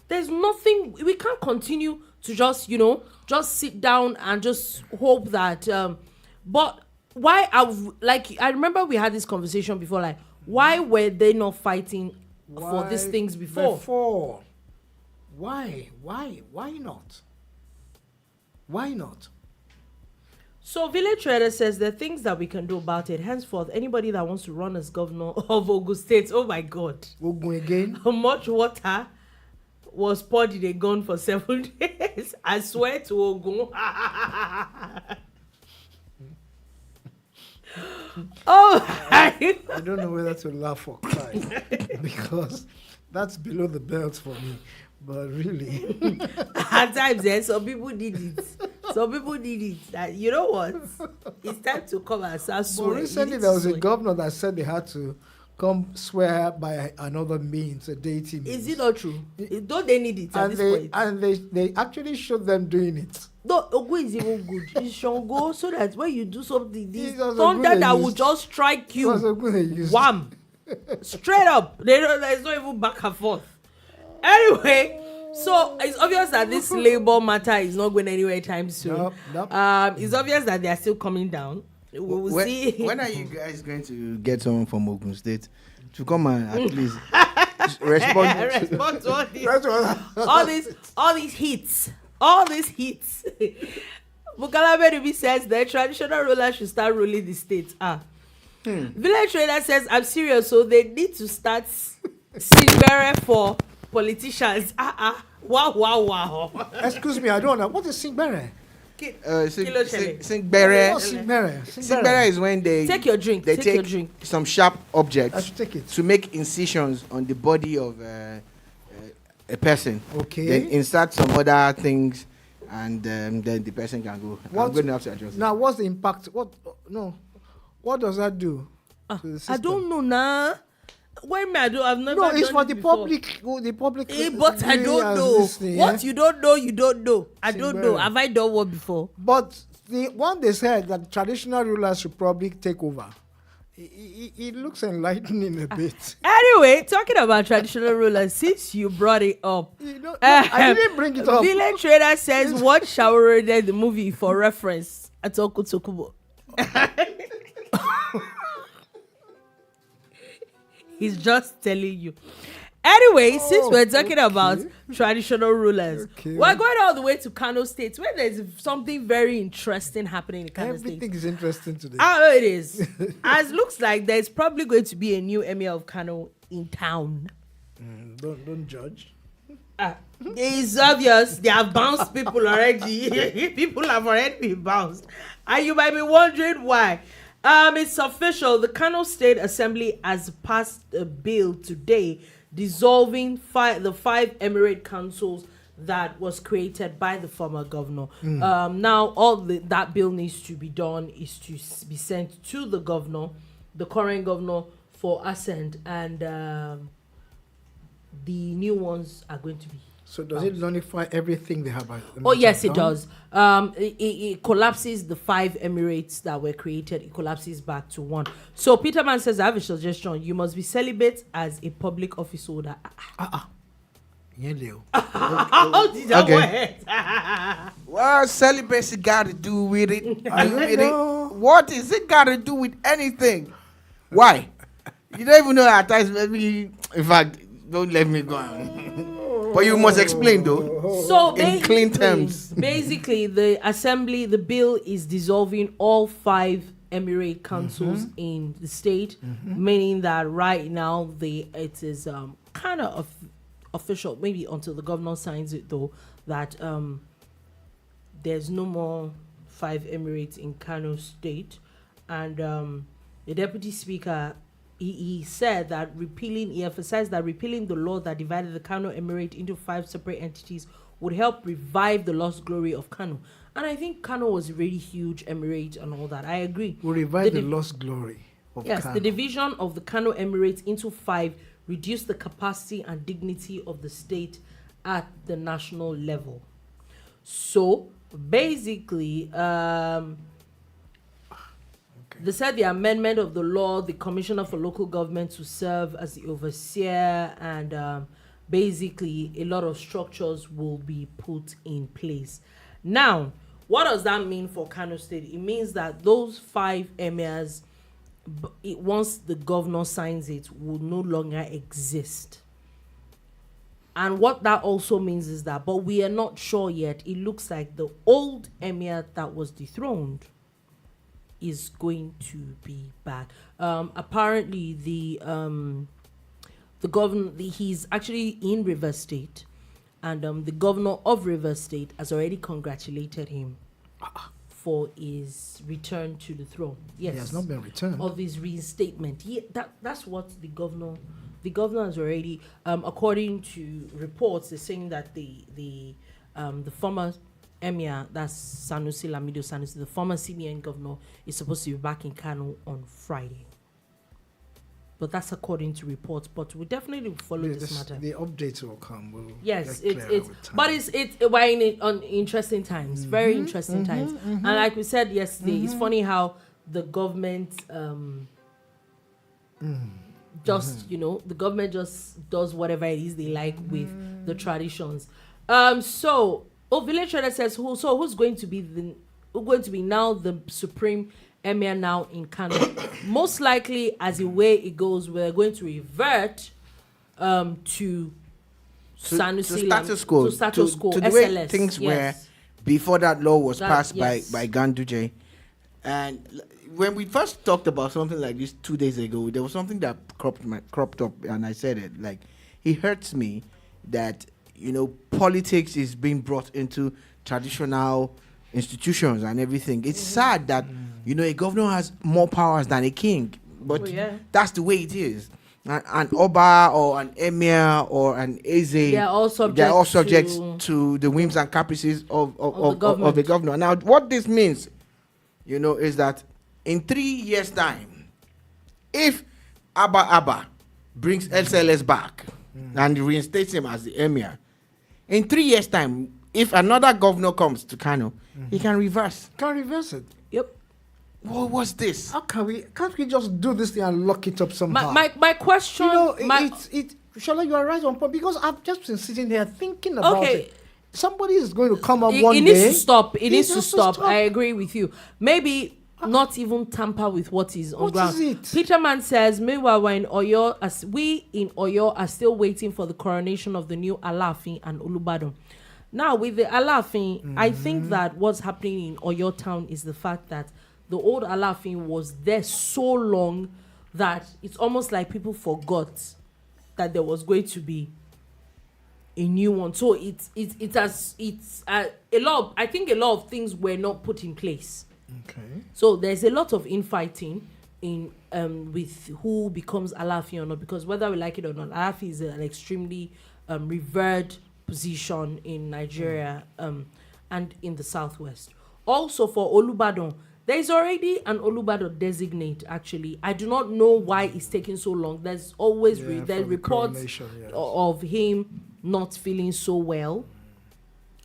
There's nothing, we can't continue to just sit down and just hope that, but why, I remember we had this conversation before, like, why were they not fighting for these things before? Why not? Why not? So Village Trader says there are things that we can do about it. Henceforth, anybody that wants to run as governor of Ogun State, oh my God. Ogun again? How much water was poured in a gun for 7 days? I swear to Ogun. Oh, I don't know whether to laugh or cry because that's below the belt for me. But really, at times, some people did it. Some people did it. You know what? It's time to come and start swearing. But recently, there was a governor that said they had to come swear by another means, a deity means. Is it not true? Don't they need it at this point? And they actually showed them doing it. No, Ogun is even good. It shall go so that when you do something, this It was thunder Ogun that they will used. just strike It you. was Ogun they used. Wham! Straight up. There's not even back and forth. Anyway, so it's obvious that this labor matter is not going anywhere anytime soon. Nope. It's obvious that they are still coming down. We will see. When are you guys going to get someone from Ogun State to come and at least respond? Respond to all these hits. Bukala Berubi says the traditional ruler should start ruling the state. Village trader says, I'm serious, so they need to start Singbere for politicians. Wow. Excuse me, I don't know. What is Singbere? Singbere. What's Singbere? Singbere is when they take your drink. They take your drink. Some sharp I objects should take it. to make incisions on the body of a person. Okay. Then insert some other things, and then the person can go. I'm going to have to adjust. Now, what's the impact? What does that do? To the system? I don't know now. Why me? I've never. No, done it's for it the before. public. The public. But I don't know. What you don't know, you don't know. I don't know. Singbere. Have I done one before? But the one they said that traditional rulers should probably take over. It looks enlightening a bit. Anyway, talking about traditional rulers, since you brought it up, No, I didn't bring it up. Village Trader says, watch Shower the movie for reference. Atoku Tokubo. He's just telling you. Anyway, since we're talking about traditional rulers, we're going all the way to Kano State, where there's something very interesting happening in Kano State. Everything is interesting today. Oh, it is. As looks like there's probably going to be a new Emir of Kano in town. Don't judge. It's obvious they have bounced people already. People have already been bounced. And you might be wondering why. It's official. The Kano State Assembly has passed a bill today dissolving the 5 emirate councils that was created by the former governor. Now, all that bill needs to be done is to be sent to the governor, the current governor, for assent, and the new ones are going to be. So does it nullify everything they have? Oh yes, it does. It collapses the 5 emirates that were created. It collapses back to 1. So Peterman says, I have a suggestion. You must be celibate as a public office holder. How did that work? What celibacy got to do with it? I don't know. What is it got to do with anything? Why? You don't even know at times. Maybe, in fact, don't let me go on. But you must explain, though. So in clean terms. Basically, the bill is dissolving all 5 emirate councils in the state, meaning that right now it is kind of official, maybe until the governor signs it, though, that there's no more 5 emirates in Kano State, and the deputy speaker. He said that he emphasized that repealing the law that divided the Kano Emirate into 5 separate entities would help revive the lost glory of Kano. And I think Kano was a really huge emirate and all that. I agree. Will revive the lost glory of Kano. Yes, the division of the Kano Emirate into 5 reduced the capacity and dignity of the state at the national level. So, basically, they said the amendment of the law, the Commissioner for Local Government to serve as the overseer, and basically a lot of structures will be put in place. Now, what does that mean for Kano State? It means that those 5 emirs, once the governor signs it, will no longer exist. And what that also means is that, but we are not sure yet, it looks like the old emir that was dethroned is going to be back. Apparently, the governor, he's actually in Revert State, and the governor of Revert State has already congratulated him for his return to the throne. Yes, he has not been returned. Of his reinstatement. That's what the governor has already. According to reports, they're saying that the former Emir, that's Sanusi Lamido Sanusi, the former CBN governor, is supposed to be back in Kano on Friday. But that's according to reports. But we definitely follow this matter. The updates will come. It's we're in interesting times, very interesting times. And like we said yesterday, it's funny how the government the government just does whatever it is they like with the traditions. Village Trader says, who's going to be now the supreme emir now in Kano? Most likely, as the way it goes, we're going to revert to Sanusi, status quo, to status quo, to the SLS. way things were before that law was passed yes. by Ganduje. And when we first talked about something like this 2 days ago, there was something that cropped up, and I said it. Like, it hurts me that, politics is being brought into traditional institutions and everything. It's sad that, a governor has more powers than a king, but that's the way it is. An Oba or an Emir or an Eze, they're all subject to the whims and caprices of the governor. Now, what this means, is that in 3 years' time, if Abba brings LCLS back and reinstates him as the Emir, in 3 years' time, if another governor comes to Kano, he can reverse. Can reverse it. Yep. What's this? How can't we just do this thing and lock it up somehow? My question, Shola, you are right on point, because I've just been sitting here thinking about it. Somebody is going to come up one day. It needs to stop. It needs to stop. I agree with you. Maybe not even tamper with what is on ground. What is it? Peterman says, meanwhile, we're in Oyo, as we in Oyo are still waiting for the coronation of the new Alafin and Olubadan. Now, with the Alafin, I think that what's happening in Oyo town is the fact that the old Alafin was there so long that it's almost like people forgot that there was going to be a new one. So it's a lot. I think a lot of things were not put in place. Okay. So there's a lot of infighting in with who becomes Alafin or not, because whether we like it or not, Alafin is an extremely revered position in Nigeria and in the southwest. Also for Olubadan, there is already an Olubadan designate. Actually, I do not know why it's taking so long. There's always there's reports of him not feeling so well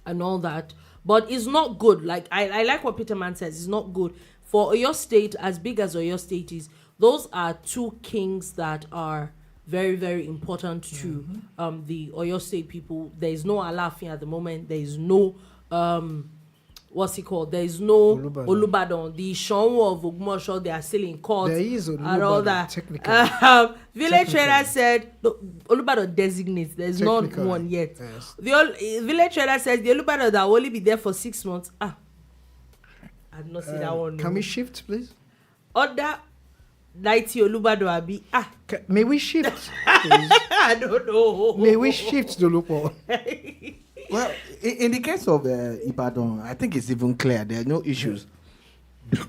and all that, but it's not good. Like I like what Peterman says. It's not good for Oyo State, as big as Oyo State is. Those are two kings that are very, very important to the Oyo State people. There is no Alafin at the moment. There is no what's it called? There is no Olubadan. The Shonwo of Ogmosho, they are still in court. There is Olubadan, and all that. Technically. Village trader said Olubadan designates. There's not one yet. Yes. The village trader says the Olubadan that will only be there for 6 months. I did not see that one. Can we shift, please? Other 90 Olubadan abi. May we shift? I don't know. May we shift the loophole? Well, in the case of Ibadan, I think it's even clear. There are no issues.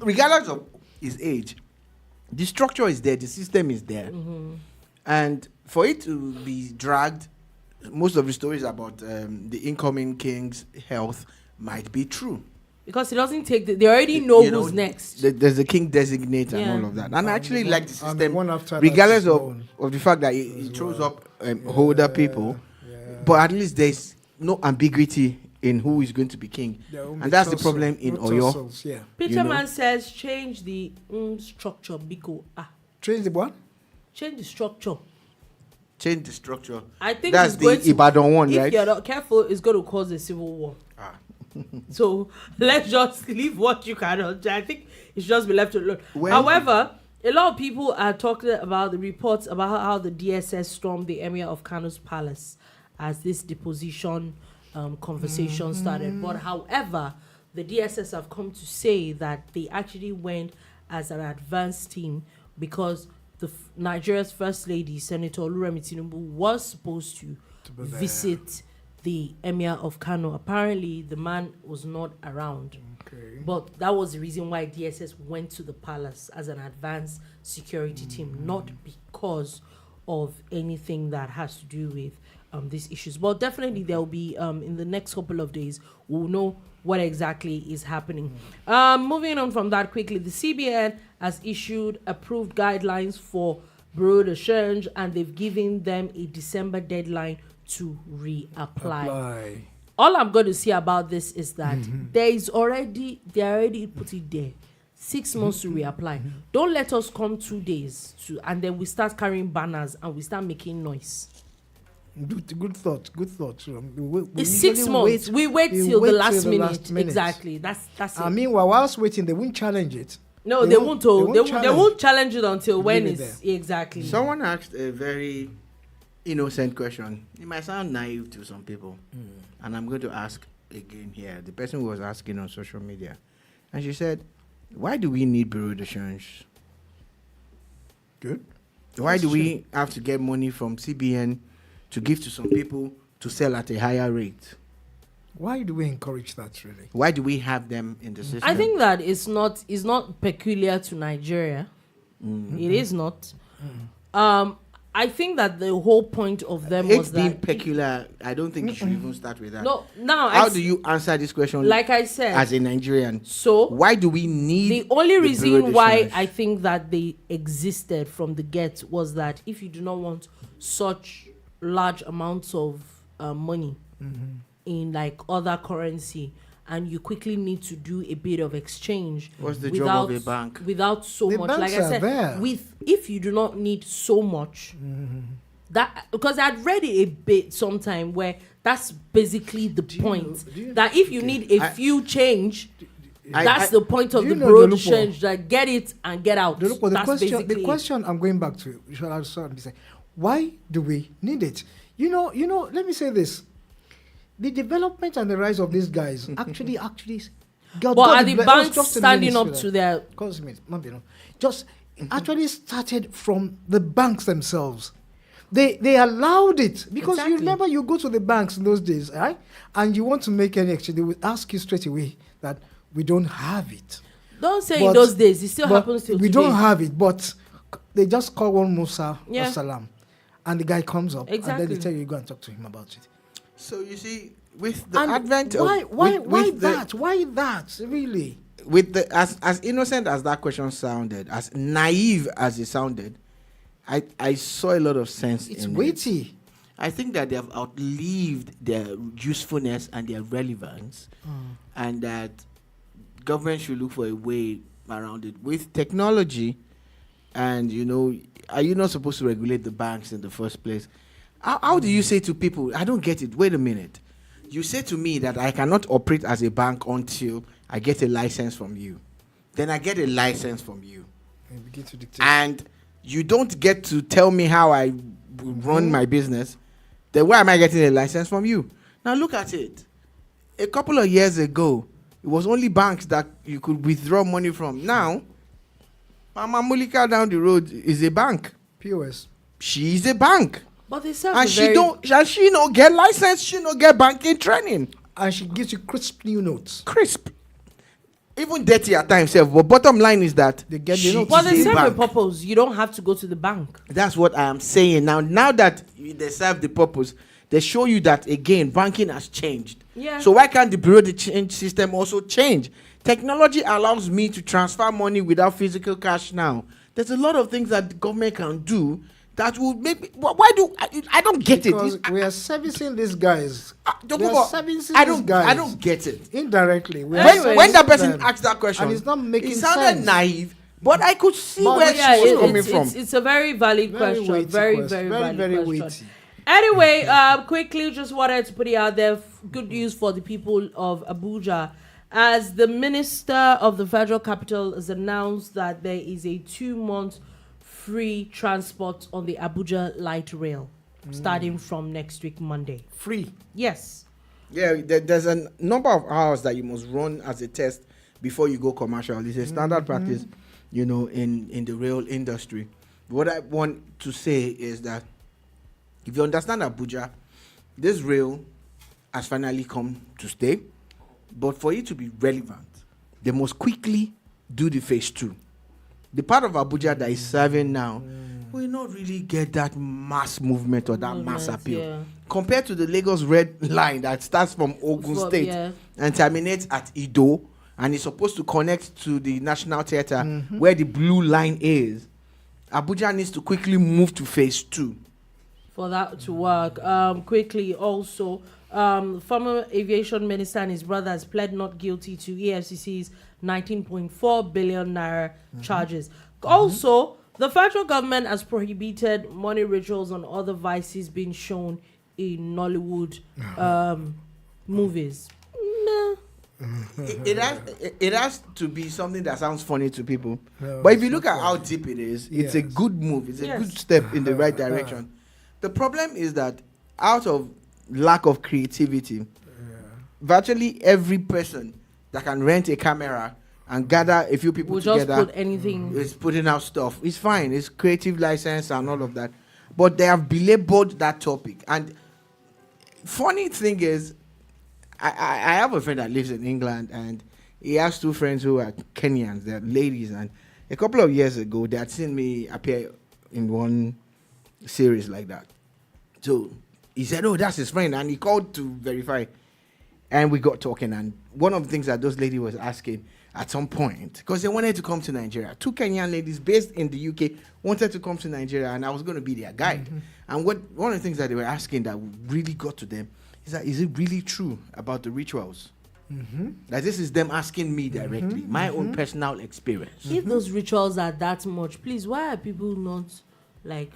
Regardless of his age, the structure is there, the system is there. And for it to be dragged, most of the stories about the incoming king's health might be true. Because it doesn't take they already know who's next. There's a king designate and all of that. And I actually like the system, regardless of the fact that it throws up older people. But at least there's no ambiguity in who is going to be king. And that's the problem in Oyo. Peterman says change the structure. Biko. Change the what? Change the structure. Change the structure. I think that's the Ibadan one, right? If you're not careful, it's going to cause a civil war. So let's just leave what you cannot. I think it should just be left alone. However, a lot of people are talking about the reports about how the DSS stormed the Emir of Kano's palace as this deposition conversation started. But however, the DSS have come to say that they actually went as an advanced team because Nigeria's First Lady, Senator Oluremi Tinubu, was supposed to visit the Emir of Kano. Apparently, the man was not around. Okay. But that was the reason why DSS went to the palace as an advanced security team, not because of anything that has to do with these issues. But definitely there will be, in the next couple of days, we'll know what exactly is happening. Moving on from that quickly, the CBN has issued approved guidelines for bureau de change, and they've given them a December deadline to reapply. All I'm going to say about this is that they already put it there. 6 months to reapply. Don't let us come 2 days and then we start carrying banners and we start making noise. Good thought. It's 6 months. We wait till the last minute. Exactly. That's it. I mean, whilst waiting, they won't challenge it. No, they won't. They won't challenge it until when it's exactly. Someone asked a very innocent question. It might sound naive to some people, and I'm going to ask: again here. The person was asking on social media, and she said, "Why do we need bureau de change? Good. Why do we have to get money from CBN to give to some people to sell at a higher rate? Why do we encourage that, really? Why do we have them in the system?" I think that it's not peculiar to Nigeria. It is not. I think that the whole point of them was It's being that peculiar. I don't think you should even start with that. no. Now, How do you answer this question? like I said, as a Nigerian, so why do we need the only bureau reason de why change? I think that they existed from the get was that if you do not want such large amounts of money in like other currency, and you quickly need to do a bit of exchange. What's the without, job of a bank? Without so The much, like banks I are said, there. if you do not need so much, that because I'd read it a bit sometime where that's basically the point. That if you need a few change, that's the point of do the you know, broad Dolupo? change. That get it and get out. The That's question, basically the it. question I'm going back to, why do we need it? You know, let me say this. The development and the rise of these guys actually But are the banks standing up to their? just actually started from the banks themselves. They allowed it because Exactly. you remember you go to the banks in those days, right? And you want to make any exchange, they will ask you straight away that we don't have it. Don't say in But- those days. It still But happens till we today. don't have it, but they just call one Musa Yeah. or Salam, and the guy comes up, and then Exactly. they tell you go and talk to him about it. So you see, with the And advent why of why with why the- that? Why that? Really? with the as innocent as that question sounded, as naive as it sounded, I saw a lot of sense It's in it. weighty. I think that they have outlived their usefulness and their relevance, and that government should look for a way around it with technology. And are you not supposed to regulate the banks in the first place? How do you say to people, I don't get it, wait a minute. You say to me that I cannot operate as a bank until I get a license from you. Then I get a license from you. And begin to dictate. And you don't get to tell me how I run my business. Then why am I getting a license from you? Now look at it. A couple of years ago, it was only banks that you could withdraw money from. Now, Mama Mulika down the road is a bank. POS. She is a bank. But they serve And a she very- don't get license, she don't get banking training. And she gives you crisp new notes. Crisp. Even dirty at times, but bottom line is that They get the she notes. But is they a serve a bank. purpose. You don't have to go to the bank. That's what I am saying. Now that they serve the purpose, they show you that again, banking has changed. Yeah. So why can't the bureau de change system also change? Technology allows me to transfer money without physical cash now. There's a lot of things that the government can do that would make. Why do I don't get Because it? we are servicing these guys. Don't We go are on. servicing I these don't. guys. I don't get it. Indirectly. We are When, Anyway. when that servicing person them. asked that question, And it's not making it sounded sense. naive, but I could see But where Yeah, she was coming from. it's a very valid Very question. weighty Very, question. very valid very question. weighty. Anyway, quickly, just wanted to put it out there. Good news for the people of Abuja, as the Minister of the Federal Capital has announced that there is a 2-month free transport on the Abuja light rail, starting from next week Monday. Free. Yes. Yeah, there's a number of hours that you must run as a test before you go commercial. It's a standard practice, in the rail industry. What I want to say is that if you understand Abuja, this rail has finally come to stay. But for it to be relevant, they must quickly do the phase 2. The part of Abuja that is serving now will not really get that mass movement or that mass Movement, appeal. yeah. Compared to the Lagos Red Line that starts from Ogun From- State yeah. and terminates at Ido and is supposed to connect to the National Theatre where the blue line is. Abuja needs to quickly move to phase 2. For that to work. Quickly, also, former aviation minister and his brother has pled not guilty to EFCC's 19.4 billion naira charges. Also, the federal government has prohibited money rituals and other vices being shown in Nollywood movies. Nah. It has to be something that sounds funny to people. No, But if it's you look not at how funny. deep it is, it's a Yes. good move. It's a Yes. good step in the right direction. The problem is that out of lack of creativity, virtually every person that can rent a camera and gather a few people We'll just together put anything. is putting out stuff. It's fine. It's creative license and all of that. But they have belabored that topic. And funny thing is, I have a friend that lives in England, and he has two friends who are Kenyans. They're ladies. And a couple of years ago, they had seen me appear in one series like that. So he said, oh, that's his friend. And he called to verify. And we got talking. And one of the things that those ladies was asking at some point, because they wanted to come to Nigeria. Two Kenyan ladies based in the UK wanted to come to Nigeria, and I was going to be their guide. And one of the things that they were asking that really got to them is that, is it really true about the rituals? That this is them asking me directly, my own personal experience. If those rituals are that much, please, why are people not like?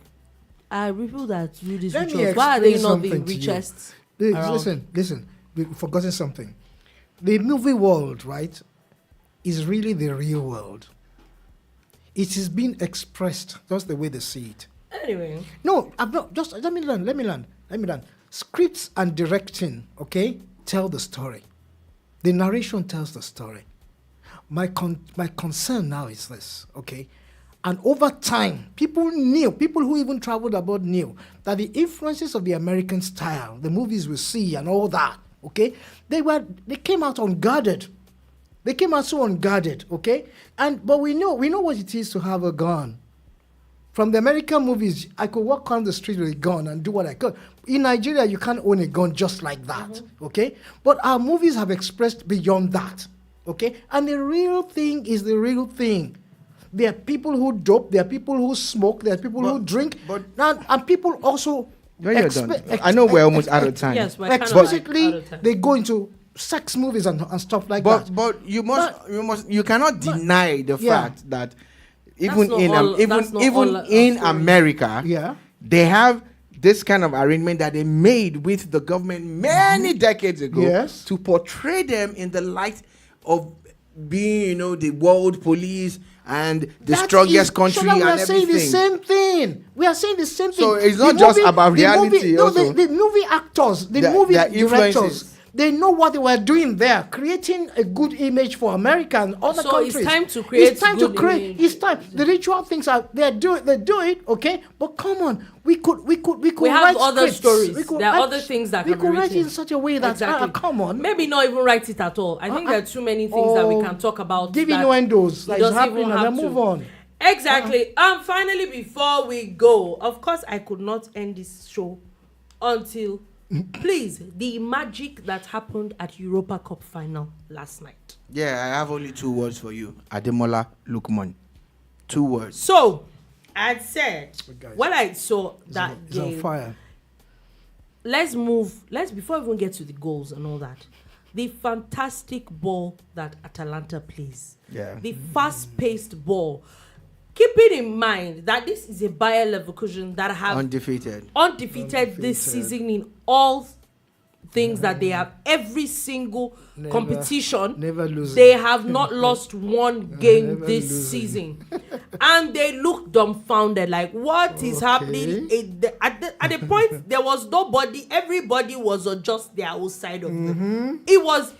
Are people that do these Let me rituals? Why are they explain not the something to you. richest? around? Listen. We've forgotten something. The movie world, right, is really the real world. It is being expressed just the way they see it. Anyway, No, I'm not. Just let me learn. Scripts and directing, okay, tell the story. The narration tells the story. My concern now is this, okay? And over time, people who even traveled abroad knew that the influences of the American style, the movies we see and all that, okay, they came out unguarded. They came out so unguarded, okay? But we know what it is to have a gun. From the American movies, I could walk on the street with a gun and do what I could. In Nigeria, you can't own a gun just like that, okay? But our movies have expressed beyond that, okay? And the real thing is the real thing. There are people who dope, there are people who smoke, there are people who drink, and people also... When you're done, I know we're almost out of time. yes, we're kind of explicitly, like out of time. they go into sex movies and stuff like that. But you cannot deny the fact that even not in all- that's not all in stories. America, Yeah. they have this kind of arrangement that they made with the government many decades ago, Yes. to portray them in the light of being, the world police and the That strongest is- country Shola, and we are saying the everything. same thing. We are saying the same thing. So it's The not just about the reality also. the movie actors, the Their- movie their directors, influences. they know what they were doing there, creating a good image for America and other So it's countries. time to create It's time good to create. image. It's time. The ritual things are they do it, okay. But come on, we could We have write other scripts. stories. We could There are write- other things that we can be could write it written. in such a way that Exactly. come on, Maybe not even write it at all. I think there are too many things that we can talk about. give that innuendos it that is doesn't happening even and have then to. move on. Exactly. Finally, before we go, of course, I could not end this show until, please, the magic that happened at Europa Cup final last night. Yeah, I have only 2 words for you. Ademola Lookman. 2 words. So, I said, Guys, when I saw that It's on game, fire. let's before we even get to the goals and all that, the fantastic ball that Atalanta plays, Yeah. the fast-paced ball. Keeping in mind that this is a Bayer Leverkusen that have undefeated this season in all things that they have, every single competition. Never losing. They have not lost one game Never this losing. season, and they look dumbfounded, like what is happening? At the point there was nobody. Everybody was on just their own side of them. It was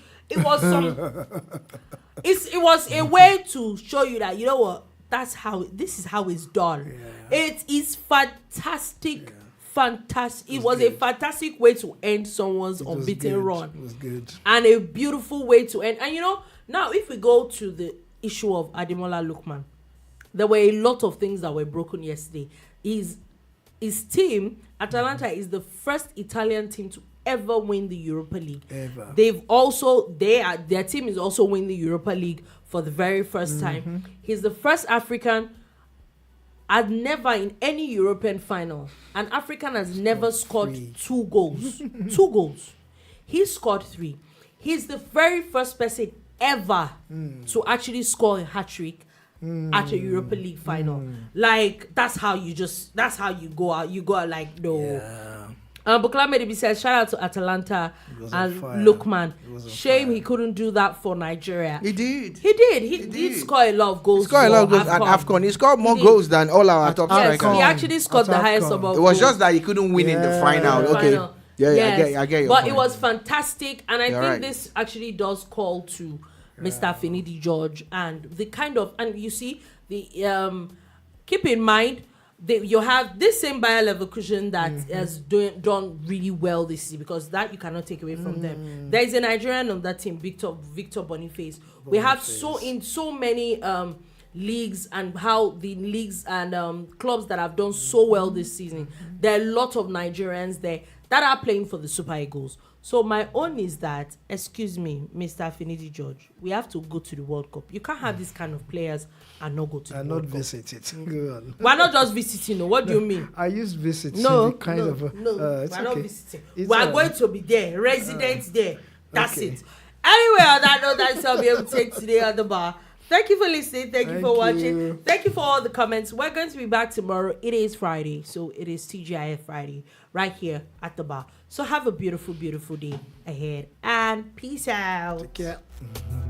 some. It was a way to show you that, you know what, this is how it's done. It is fantastic. Fantastic. It was a fantastic way to end someone's unbeaten run. It was good. And a beautiful way to end. And now if we go to the issue of Ademola Lookman, there were a lot of things that were broken yesterday. His team, Atalanta, is the first Italian team to ever win the Europa League. Ever. Their team is also winning the Europa League for the very first time. He's the first African. Had never in any European final, an African has never scored 2 goals. 2 goals. He scored 3. He's the very first person ever to actually score a hat-trick at a Europa League final. Like, that's how you go out. You go out like, no. Yeah. Bukola Medibi says, shout out to Atalanta and fire. Lookman. It was on Shame fire. he couldn't do that for Nigeria. He did. He did. He did. did score a lot of goals. He scored a lot of for goals at AFCON. AFCON. He scored more He did. goals than all our top Yes, strikers. he actually scored the At highest AFCON. number of It was goals just that he couldn't win in the Yeah. final. in the Okay. final. Yeah, Yes. I get your But point. it was fantastic, and I You're think right. this actually does call to Mr. Finidi George and the kind of, and you see the keep in mind that you have this same Bayer Leverkusen that has done really well this season, because that you cannot take away from them. There is a Nigerian on that team, Victor Boniface. We have so many leagues, and how the leagues and clubs that have done so well this season. There are a lot of Nigerians there that are playing for the Super Eagles. So my own is that, excuse me, Mr. Finidi George, we have to go to the World Cup. You can't have this kind of players and not go to the And World not Cup. visit it. Go on. We're not just visiting. No. What do you mean? I used visit. No, the kind of we're it's not okay. visiting. It's We are alright. going to be there, residents there. That's okay. it. Anyway, on that note, that's all we'll take today on the bar. Thank you for listening. Thank you for watching. Thank you for all the comments. We're going to be back tomorrow. It is Friday, so it is TGIF Friday right here at the bar. So have a beautiful, beautiful day ahead, and peace out. Take care.